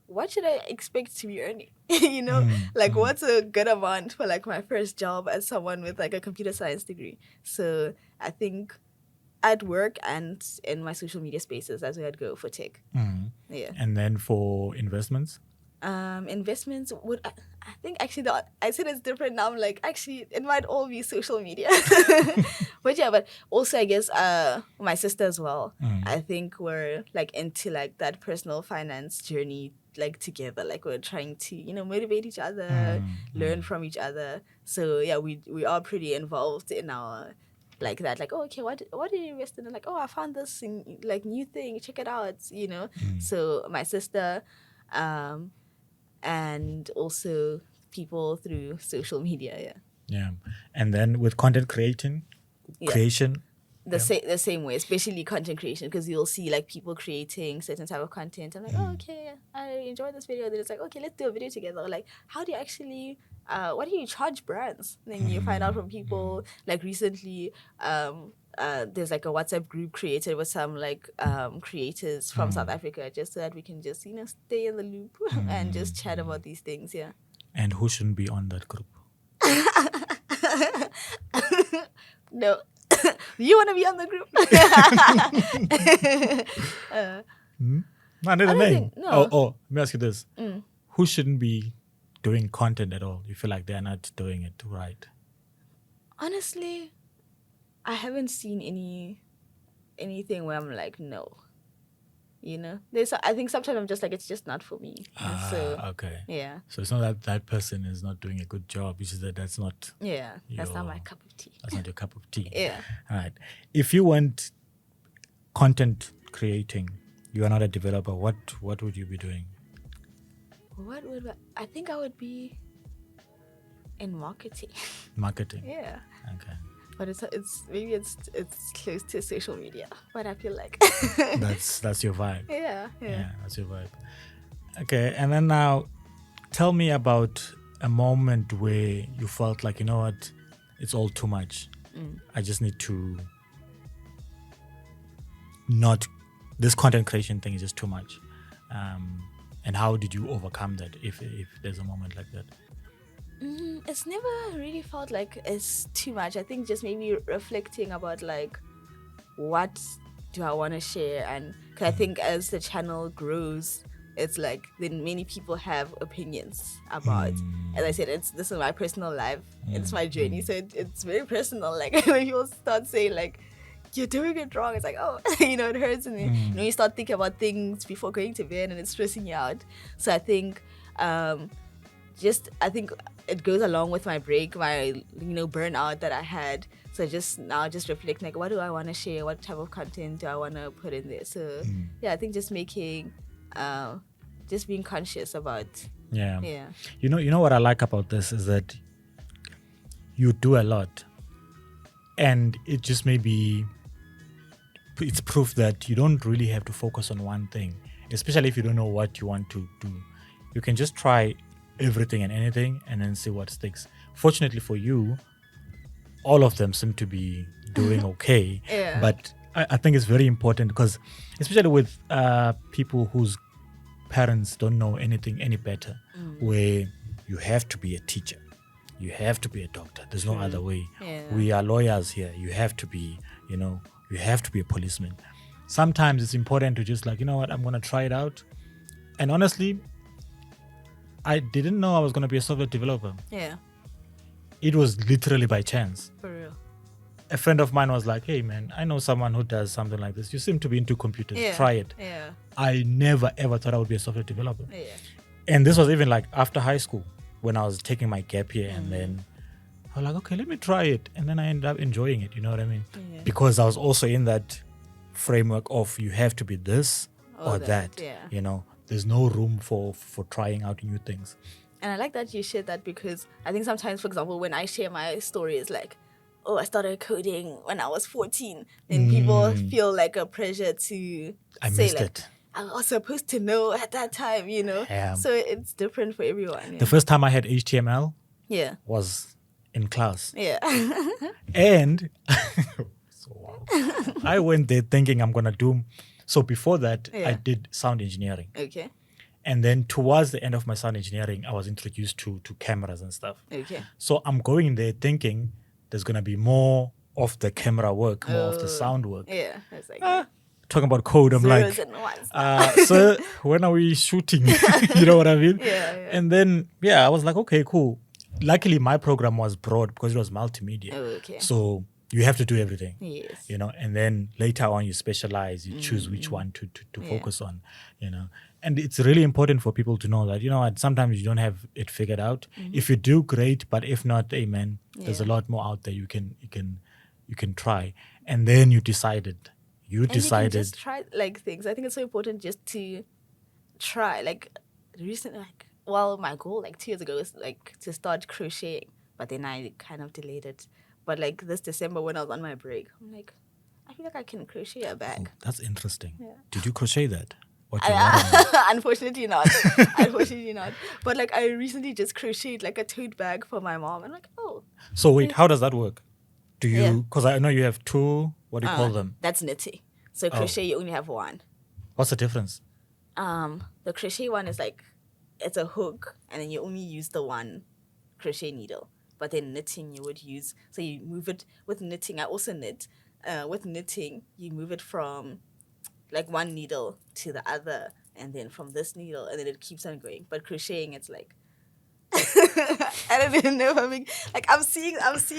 what should I expect to be earning? You know, like what's a good amount for like my first job as someone with like a computer science degree? So I think at work and in my social media spaces, that's where I'd go for tech. Yeah. And then for investments? Investments would, I think actually I said it's different now. I'm like, actually it might all be social media. But yeah, but also I guess my sister as well. I think we're like into like that personal finance journey like together, like we're trying to, motivate each other, learn from each other. So yeah, we are pretty involved in our like that. Like, oh, okay, what did you invest in? Like, oh, I found this like new thing. Check it out. So my sister, and also people through social media. Yeah. Yeah. And then with content creation, The same way, especially content creation, because you'll see like people creating certain type of content. I'm like, oh, okay, I enjoyed this video. Then it's like, okay, let's do a video together. Like, how do you actually, what do you charge brands? Then you find out from people. Like recently, there's like a WhatsApp group created with some like creators from South Africa, just so that we can just stay in the loop and just chat about these things. Yeah. And who shouldn't be on that group? No. You want to be on the group? I need a name. No. Oh, let me ask you this. Who shouldn't be doing content at all? You feel like they're not doing it right? Honestly, I haven't seen anything where I'm like, no. I think sometimes I'm just like, it's just not for me. Okay. Yeah. So it's not that person is not doing a good job. It's just that's not. Yeah, that's not my cup of tea. That's not your cup of tea. Yeah. All right. If you went content creating, you are not a developer. What would you be doing? I think I would be in marketing. Marketing. Yeah. Okay. But it's close to social media. But I feel like that's your vibe. Yeah, that's your vibe. Okay, and then now tell me about a moment where you felt like, you know what, it's all too much. I just need to not, this content creation thing is just too much. And how did you overcome that if there's a moment like that? It's never really felt like it's too much. I think just maybe reflecting about like, what do I want to share? And cause I think as the channel grows, it's like then many people have opinions about. As I said, this is my personal life. It's my journey, so it's very personal. Like when people start saying like, you're doing it wrong, it's like, oh, it hurts, and then you start thinking about things before going to bed, and it's stressing you out. So I think, I think it goes along with my break, my burnout that I had. So just reflect like, what do I want to share? What type of content do I want to put in there? So I think just making, just being conscious about. Yeah. You know what I like about this is that you do a lot, and it just it's proof that you don't really have to focus on one thing, especially if you don't know what you want to do. You can just try everything and anything and then see what sticks. Fortunately for you, all of them seem to be doing okay. Yeah. But I think it's very important because especially with people whose parents don't know anything any better, where you have to be a teacher, you have to be a doctor, there's no other way. We are lawyers here, you have to be you have to be a policeman. Sometimes it's important to just like, you know what, I'm going to try it out. And honestly, I didn't know I was going to be a software developer. Yeah. It was literally by chance. For real. A friend of mine was like, hey man, I know someone who does something like this. You seem to be into computers. Yeah. Try it. Yeah. I never ever thought I would be a software developer. Yeah. And this was even like after high school when I was taking my gap year, and then I was like, okay, let me try it. And then I ended up enjoying it. You know what I mean? Yeah. Because I was also in that framework of you have to be this or that. Yeah. There's no room for trying out new things. And I like that you shared that, because I think sometimes, for example, when I share my stories, like, oh, I started coding when I was 14, then people feel like a pressure to say like, it. I was supposed to know at that time, So it's different for everyone. Yeah. The first time I had HTML Yeah. was in class. Yeah. And I went there thinking I'm going to do. So before that, I did sound engineering. Okay. And then towards the end of my sound engineering, I was introduced to cameras and stuff. Okay. So I'm going there thinking there's going to be more of the camera work, more of the sound work. Yeah. It's like, talking about code, I'm zeros like, and ones. so when are we shooting? You know what I mean? Yeah. And then, I was like, okay, cool. Luckily, my program was broad because it was multimedia. Oh, okay. So you have to do everything. Yes. You know, and then later on you specialize, you choose which one to focus on, you know. And it's really important for people to know that, you know what, sometimes you don't have it figured out. If you do, great, but if not, amen. There's a Yeah. lot more out there you can try. And then you decided. You And you can decided. just try like things. I think it's so important just to try. Like recently, my goal like 2 years ago was like to start crocheting, but then I kind of delayed it. But like this December when I was on my break, I'm like, I feel like I can crochet a Oh, bag. that's interesting. Yeah. Did you crochet that? What you wanted? Unfortunately not. Unfortunately not. But like I recently just crocheted like a tote bag for my mom. I'm like, oh, So wait, how does that work? Do Yeah. you? Because I know you have two. What do you call them? that's knitting. So crochet you only have one. What's the difference? The crochet one is like it's a hook and then you only use the one crochet needle. But then knitting you would use, so you move it with knitting. I also knit. With knitting, you move it from like one needle to the other, and then from this needle, and then it keeps on going. But crocheting, it's like I don't even know if I'm seeing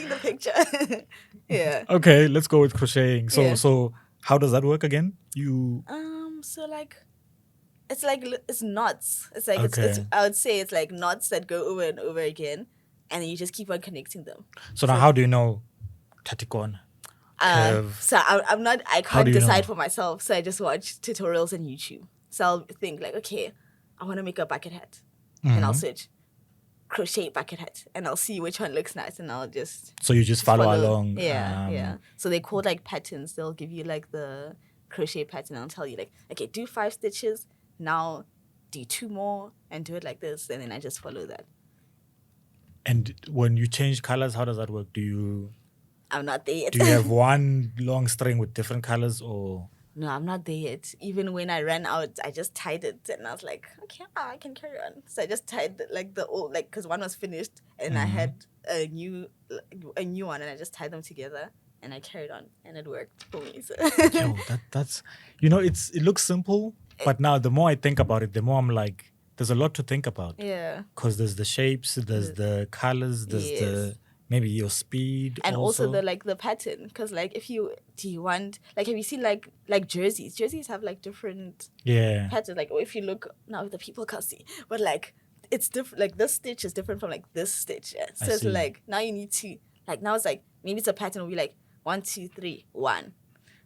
the picture. Yeah. Okay, let's go with crocheting. So Yeah. so how does that work again? You So like it's knots. It's like it's Okay. I would say it's like knots that go over and over again, and then you just keep on connecting them. so now how do you know tatikon? Curve. So I How can't do you decide know? for myself. So I just watch tutorials on YouTube. So I'll think like, okay, I want to make a bucket hat, and I'll search crochet bucket hat, and I'll see which one looks nice, and I'll just So you just follow along. Yeah. So they call like patterns. They'll give you like the crochet pattern. And I'll tell you like, okay, do 5 stitches. Now do 2 more and do it like this, and then I just follow that. And when you change colors, how does that work? Do you I'm not there yet. have one long string with different colors, or No, I'm not there yet. Even when I ran out, I just tied it, and I was like, okay, I can carry on. So I just tied like the old, like, because one was finished, and I had a new one, and I just tied them together, and I carried on, and it worked for me. So yo, that's you know, it looks simple, but now the more I think about it, the more I'm like, there's a lot to think about. yeah, Because there's the shapes, there's the colors, there's the maybe your speed, and also the pattern, because like if you want, like, have you seen like jerseys? Jerseys have like different yeah. patterns. Like, if you look now, the people can't see, but like it's different. Like this stitch is different from like this stitch. Yeah. So it's see. like now you need to like now it's like maybe it's a pattern will be like 1 2 3 1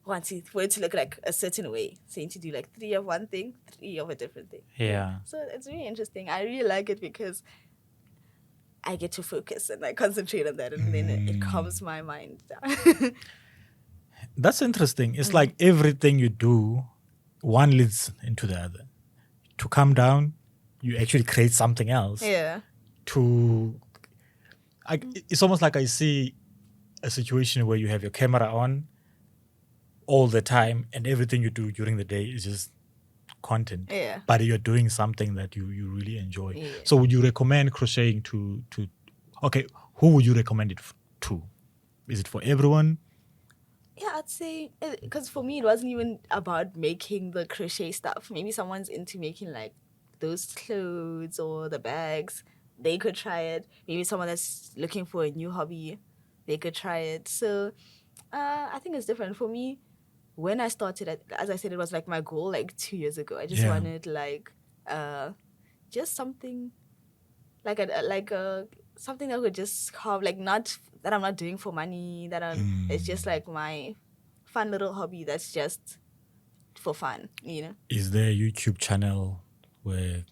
1 2 for it to look like a certain way. So you need to do like 3 of one thing, 3 of a different thing. Yeah. So it's really interesting. I really like it because I get to focus and I concentrate on that, and then it calms my mind down. That's interesting. It's like everything you do, one leads into the other. To come down, you actually create something else. Yeah. It's almost like I see a situation where you have your camera on all the time, and everything you do during the day is just content. Yeah. But you're doing something that you really enjoy. Yeah. So would you recommend crocheting to okay, who would you recommend it to? Is it for everyone? Yeah, I'd say, because for me, it wasn't even about making the crochet stuff. Maybe someone's into making like those clothes or the bags. They could try it. Maybe someone that's looking for a new hobby, they could try it. So I think it's different. For me, when I started, as I said, it was like my goal like 2 years ago. I just Yeah. wanted like just something like something that would just have like not that I'm not doing for money. It's just like my fun little hobby that's just for fun, you know. Is there a YouTube channel where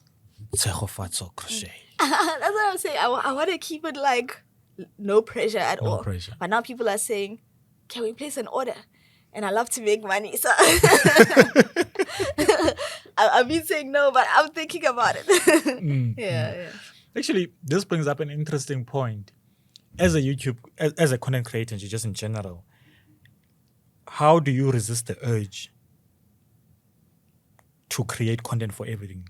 Tshegofatso crochet? That's what I'm saying. I want to keep it like no pressure at No all. pressure. But now people are saying, "Can we place an order?" And I love to make money, so I've been saying no, but I'm thinking about it. Yeah. Actually, this brings up an interesting point. As a as a content creator, just in general, how do you resist the urge to create content for everything?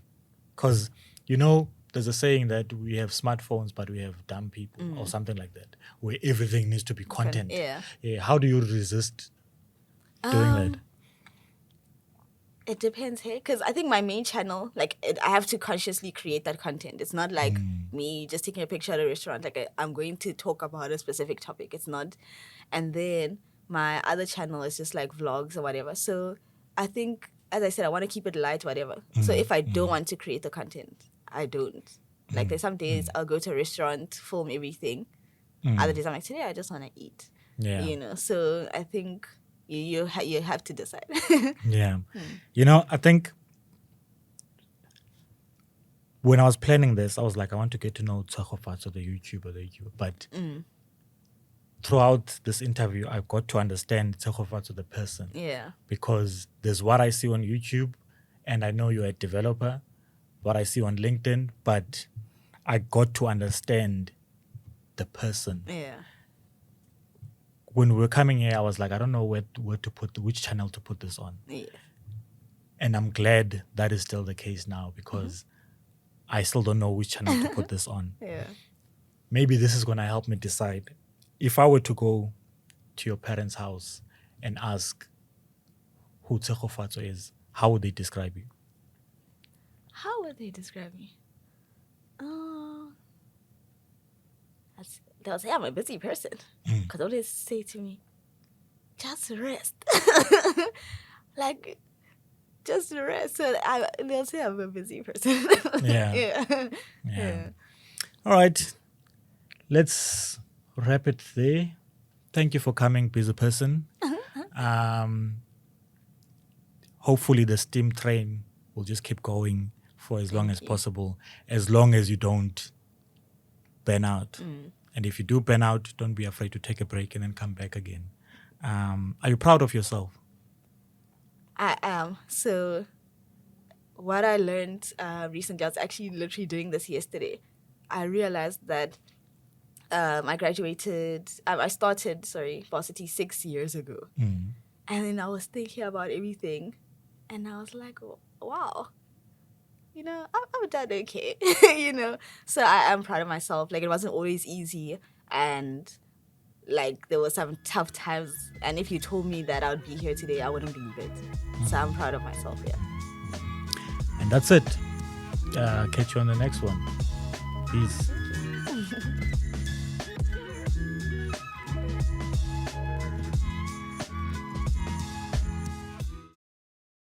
Because, you know, there's a saying that we have smartphones, but we have dumb people or something like that, where everything needs to be content. Yeah. How do you resist doing that? It depends, hey, because I think my main channel, like, I have to consciously create that content. It's not like me just taking a picture at a restaurant. Like, I'm going to talk about a specific topic. It's not. And then my other channel is just like vlogs or whatever. So I think, as I said, I want to keep it light, whatever. So if I don't want to create the content, I don't. Like, there's some days I'll go to a restaurant, film everything. Other days I'm like, today I just want to eat. Yeah. You know, so I think you have to decide. Yeah. You know, I think when I was planning this, I was like, I want to get to know Tshegofatso, the YouTuber. But throughout this interview, I've got to understand Tshegofatso, the person. Yeah. Because there's what I see on YouTube, and I know you're a developer, what I see on LinkedIn, but I got to understand the person. Yeah. When we were coming here, I was like, I don't know where to put, which channel to put this on. Yeah. And I'm glad that is still the case now, because I still don't know which channel to put this on. Yeah. Maybe this is going to help me decide. If I were to go to your parents' house and ask who Tshegofatso is, how would they describe you? How would they describe me? They'll say I'm a busy person. Because they always say to me, just rest. Like, just rest. So they'll say I'm a busy person. Yeah. All right. Let's wrap it there. Thank you for coming, busy person. Hopefully the steam train will just keep going for as long as possible, as long as you don't burn out. And if you do burn out, don't be afraid to take a break and then come back again. Are you proud of yourself? I am. So what I learned recently, I was actually literally doing this yesterday. I realized that I started varsity 6 years ago. And then I was thinking about everything. And I was like, wow, you know, I've done okay, you know. So I am proud of myself. Like, it wasn't always easy. And, like, there were some tough times. And if you told me that I would be here today, I wouldn't believe it. So I'm proud of myself, yeah. And that's it. Catch you on the next one. Peace.